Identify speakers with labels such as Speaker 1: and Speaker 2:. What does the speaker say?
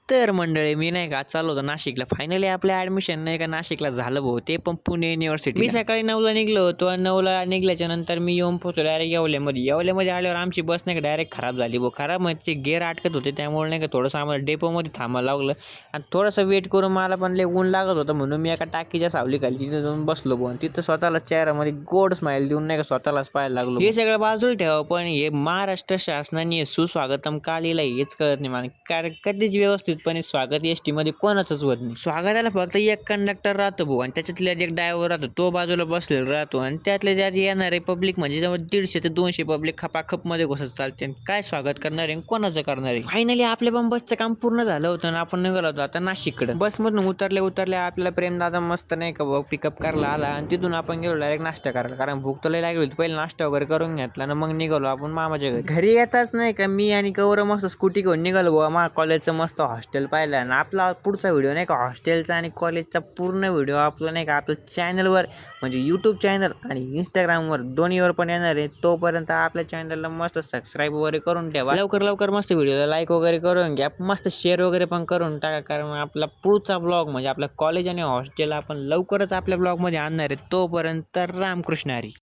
Speaker 1: तर मंडळी मी नाही का चाललो होतो नाशिकला. फायनली आपलं ॲडमिशन नाही का नाशिकला झालं भाऊ. ते पण पुणे युनिव्हर्सिटी. मी सकाळी 9ला निघालो होतो आणि 9ला निघाल्याच्या नंतर मी येऊन पोहोचलो डायरेक्ट येवल्यामध्ये. येवल्यामध्ये आल्यावर आमची बस नाही का डायरेक्ट खराब झाली भाऊ. खराब म्हणजे गेअर अटकत होते त्यामुळे नाही का थोडंसं आम्हाला डेपोमध्ये थांबायला लागलं आणि थोडंसं वेट करून मला पण लय ऊन लागत होतं म्हणून मी एका टाकीच्या सावलीखाली तिथे जाऊन बसलो भाऊ. तिथं स्वतःला चेहऱ्यामध्ये गोड स्माईल देऊन नाही का स्वतःलाच पाहायला लागलो. हे सगळं बाजूला ठेवा पण हे महाराष्ट्र शासनाने सुस्वागतम का लिहिलं हेच कळत नाही मला. कारण कधीच व्यवस्थितपणे स्वागत एसटी मध्ये कोणाचंच होत नाही. स्वागताला फक्त एक कंडक्टर राहतो भाऊ आणि त्याच्यातल्या एक ड्रायव्हर राहतो तो बाजूला बसलेला राहतो आणि त्यातल्या त्यात येणारे पब्लिक म्हणजे जवळ 150 ते 200 पब्लिक खपाखप मध्ये घुसत चालते. काय स्वागत करणार आहे कोणाचं करणार आहे. फायनली आपल्या पण बसचं काम पूर्ण झालं होतं आणि आपण निघालो होतो आता नाशिककडे. बसमधून उतरल्या आपल्याला प्रेमदादा मस्त नाही का भाऊ पिकअप करायला आला आणि तिथून आपण गेलो डायरेक्ट नाश्ता करायला. कारण भूक तर लय लागली होती. पहिले नाश्ता वगैरे करून घेतला आणि मग निघालो आपण मामाच्या घरी. घरी येताच नाही का मी आणि गौरव मस्त स्कूटी घेऊन निघालो बाबा. मा कॉलेजचं मस्त हॉस्टेल पाहिलं आणि आपला पुढचा व्हिडिओ नाही का हॉस्टेलचा आणि कॉलेजचा पूर्ण व्हिडिओ आपला नाही का आपल्या चॅनलवर म्हणजे यूट्यूब चॅनल आणि इंस्टाग्रामवर दोन्हीवर पण येणार आहे. तोपर्यंत आपल्या चॅनलला मस्त सबस्क्राईब वगैरे करून ठेवा. लवकर मस्त व्हिडिओला लाईक वगैरे करून घ्या. मस्त शेअर वगैरे पण करून टाका कारण आपला पुढचा ब्लॉग म्हणजे आपला कॉलेज आणि हॉस्टेल आपण लवकरच आपल्या ब्लॉगमध्ये आणणार आहे. तोपर्यंत रामकृष्ण हरी.